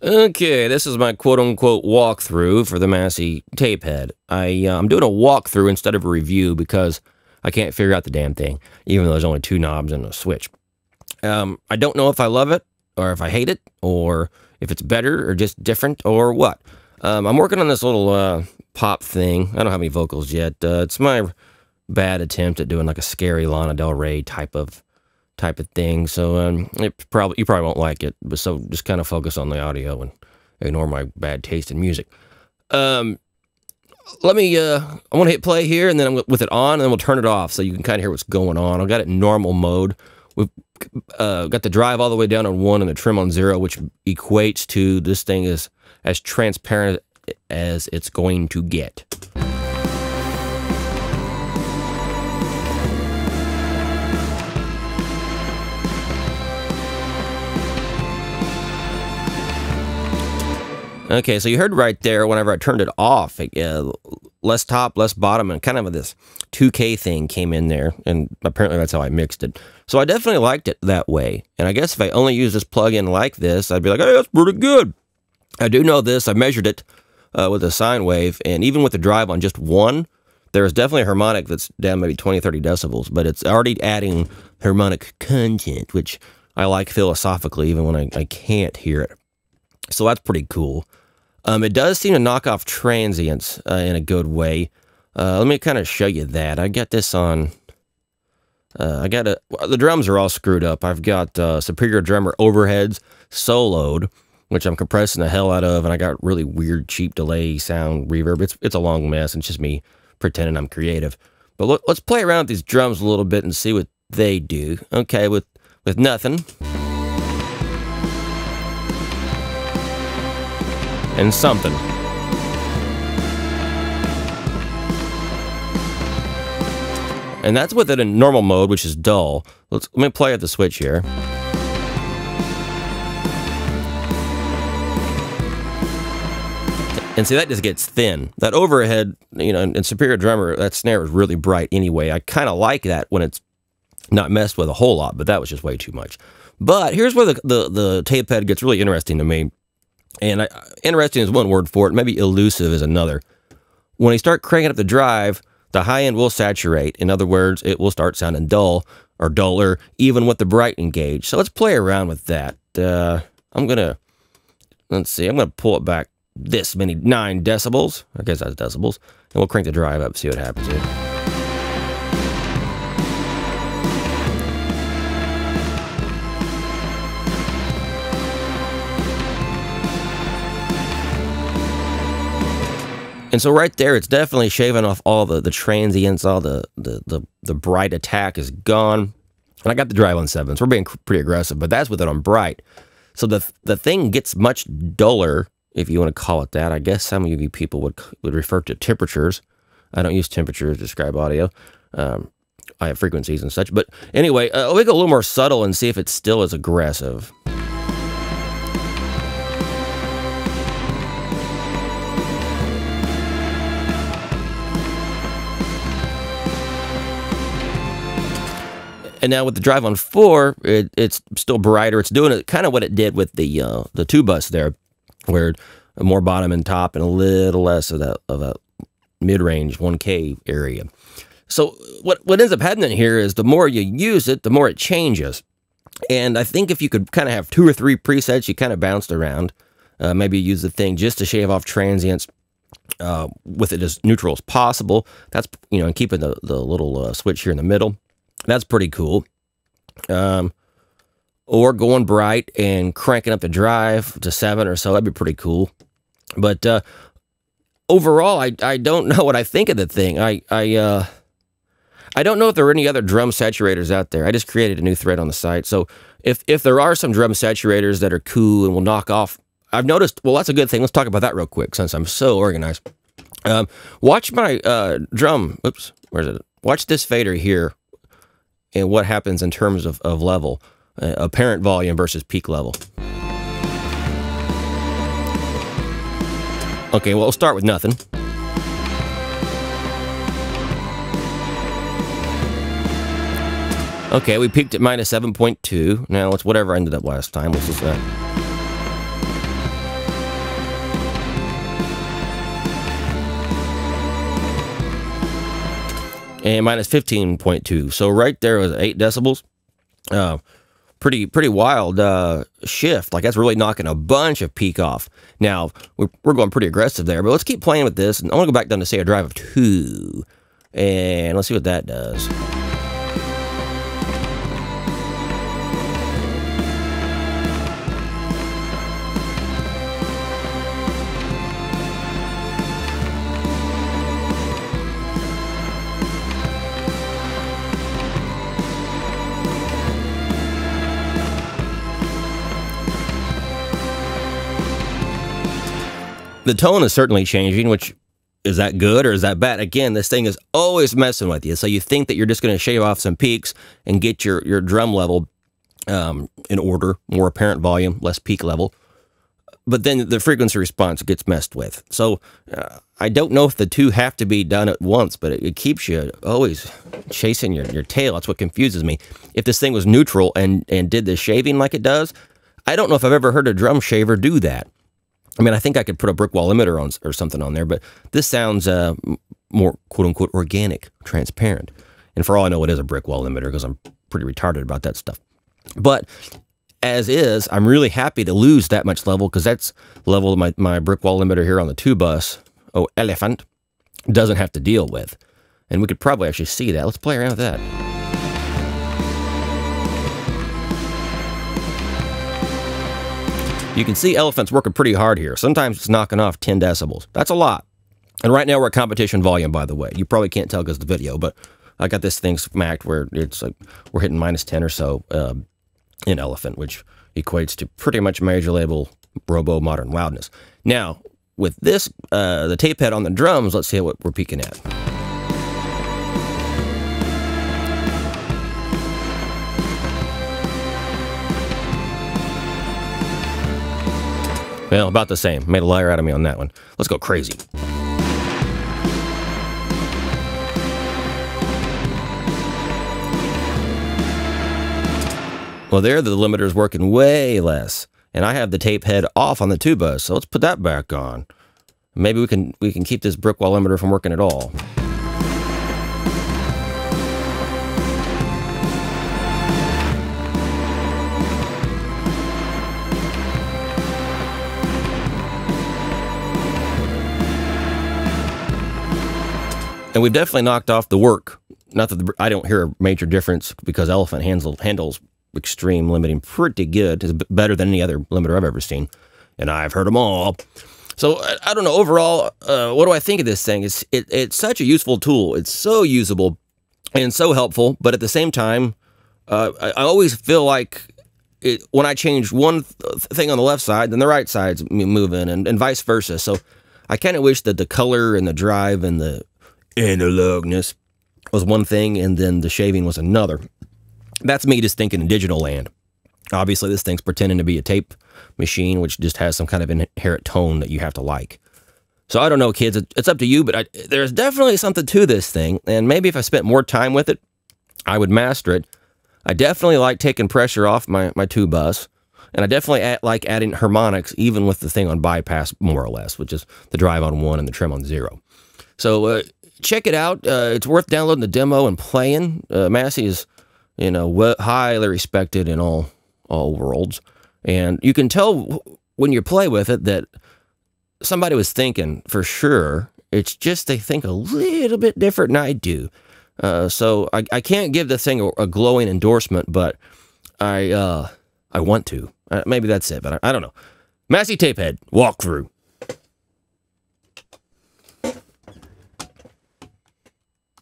Okay, this is my quote-unquote walkthrough for the Massey Tapehead. I'm doing a walkthrough instead of a review because I can't figure out the damn thing, even though there's only 2 knobs and a switch. I don't know if I love it, or if I hate it, or if it's better, or just different, or what. I'm working on this little pop thing. I don't have any vocals yet. It's my bad attempt at doing like a scary Lana Del Rey type of thing. So you probably won't like it. But so just kind of focus on the audio and ignore my bad taste in music. I want to hit play here, and then with it on, and then we'll turn it off so you can kind of hear what's going on. I've got it in normal mode. We've got the drive all the way down on 1 and the trim on 0, which equates to this thing is as transparent as it's going to get. Okay, so you heard right there whenever I turned it off, less top, less bottom, and kind of this 2K thing came in there, and apparently that's how I mixed it. So I definitely liked it that way, and I guess if I only use this plug-in like this, I'd be like, hey, that's pretty good. I do know this. I measured it with a sine wave, and even with the drive on just 1, there's definitely a harmonic that's down maybe 20, 30 decibels, but it's already adding harmonic content, which I like philosophically even when I can't hear it. So that's pretty cool. It does seem to knock off transients in a good way. Let me kind of show you that. I got this on... the drums are all screwed up. I've got Superior Drummer overheads soloed, which I'm compressing the hell out of, and I got really weird, cheap delay sound reverb. It's a long mess, and it's just me pretending I'm creative. But let's play around with these drums a little bit and see what they do. Okay, with nothing. And something. And that's with it in normal mode, which is dull. Let me play at the switch here. And see, that just gets thin. That overhead, you know, in Superior Drummer, that snare is really bright anyway. I kind of like that when it's not messed with a whole lot, but that was just way too much. But here's where the tape head gets really interesting to me. And interesting is one word for it. Maybe elusive is another. When you start cranking up the drive, the high end will saturate. In other words, it will start sounding dull or duller, even with the bright engaged. So let's play around with that. Let's see, I'm going to pull it back this many, 9 decibels. I guess that's decibels. And we'll crank the drive up, see what happens here. And so right there, it's definitely shaving off all the transients, all the bright attack is gone. And I got the drive on 7, so we're being pretty aggressive, but that's with it on bright. So the thing gets much duller, if you want to call it that. I guess some of you people would refer to temperatures. I don't use temperatures to describe audio. I have frequencies and such. But anyway, we go a little more subtle and see if it's still as aggressive. And now with the drive on 4, it's still brighter. It's doing it kind of what it did with the 2 bus there, where more bottom and top and a little less of a mid-range 1K area. So what ends up happening here is the more you use it, the more it changes. And I think if you could kind of have 2 or 3 presets, you kind of bounced around. Maybe use the thing just to shave off transients with it as neutral as possible. That's, you know, and keeping the little switch here in the middle. That's pretty cool. Or going bright and cranking up the drive to 7 or so. That'd be pretty cool. But overall, I don't know what I think of the thing. I don't know if there are any other drum saturators out there. I just created a new thread on the site. So if there are some drum saturators that are cool and will knock off, I've noticed, well, that's a good thing. Let's talk about that real quick since I'm so organized. Watch my drum. Oops, where's it? Watch this fader here. And what happens in terms of level, apparent volume versus peak level. Okay, well, we'll start with nothing. Okay, we peaked at -7.2. Now it's whatever I ended up last time. What's this? and minus 15.2. So right there was 8 decibels. Pretty wild shift. Like that's really knocking a bunch of peak off. Now we're going pretty aggressive there, but let's keep playing with this. And I want to go back down to say a drive of 2, and let's see what that does. The tone is certainly changing, which is that good or is that bad? Again, this thing is always messing with you. So you think that you're just going to shave off some peaks and get your drum level in order, more apparent volume, less peak level. But then the frequency response gets messed with. So I don't know if the two have to be done at once, but it keeps you always chasing your tail. That's what confuses me. If this thing was neutral and did the shaving like it does, I don't know if I've ever heard a drum shaver do that. I mean, I think I could put a brick wall limiter on or something on there, but this sounds more quote-unquote organic, transparent. And for all I know, it is a brick wall limiter because I'm pretty retarded about that stuff. But as is, I'm really happy to lose that much level because that's the level my brick wall limiter here on the 2-bus, Elephant, doesn't have to deal with. And we could probably actually see that. Let's play around with that. You can see Elephant's working pretty hard here. Sometimes it's knocking off 10 decibels. That's a lot. And right now we're at competition volume, by the way. You probably can't tell because of the video, but I got this thing smacked where it's like we're hitting minus 10 or so in Elephant, which equates to pretty much major label robo modern loudness. Now, with this, the tape head on the drums, let's see what we're peaking at. Well, about the same. Made a liar out of me on that one. Let's go crazy. Well, there the limiter's working way less. And I have the tape head off on the 2-bus, so let's put that back on. Maybe we can keep this brick wall limiter from working at all. And we've definitely knocked off the work. Not that I don't hear a major difference because Elephant handles extreme limiting pretty good. It's better than any other limiter I've ever seen. And I've heard them all. So I don't know. Overall, what do I think of this thing? It's such a useful tool. It's so usable and so helpful. But at the same time, I always feel like when I change one thing on the left side, then the right side's moving and vice versa. So I kind of wish that the color and the drive and the analogness was one thing and then the shaving was another. That's me just thinking in digital land. Obviously, this thing's pretending to be a tape machine, which just has some kind of inherent tone that you have to like. So I don't know, kids. It's up to you, but there's definitely something to this thing. And maybe if I spent more time with it, I would master it. I definitely like taking pressure off my 2-bus. And I definitely like adding harmonics, even with the thing on bypass, more or less, which is the drive on 1 and the trim on 0. So check it out. It's worth downloading the demo and playing. Massey is, highly respected in all worlds. And you can tell when you play with it that somebody was thinking for sure. It's just they think a little bit different than I do. So I can't give the thing a glowing endorsement, but I want to. Maybe that's it, but I don't know. Massey Tapehead, walkthrough.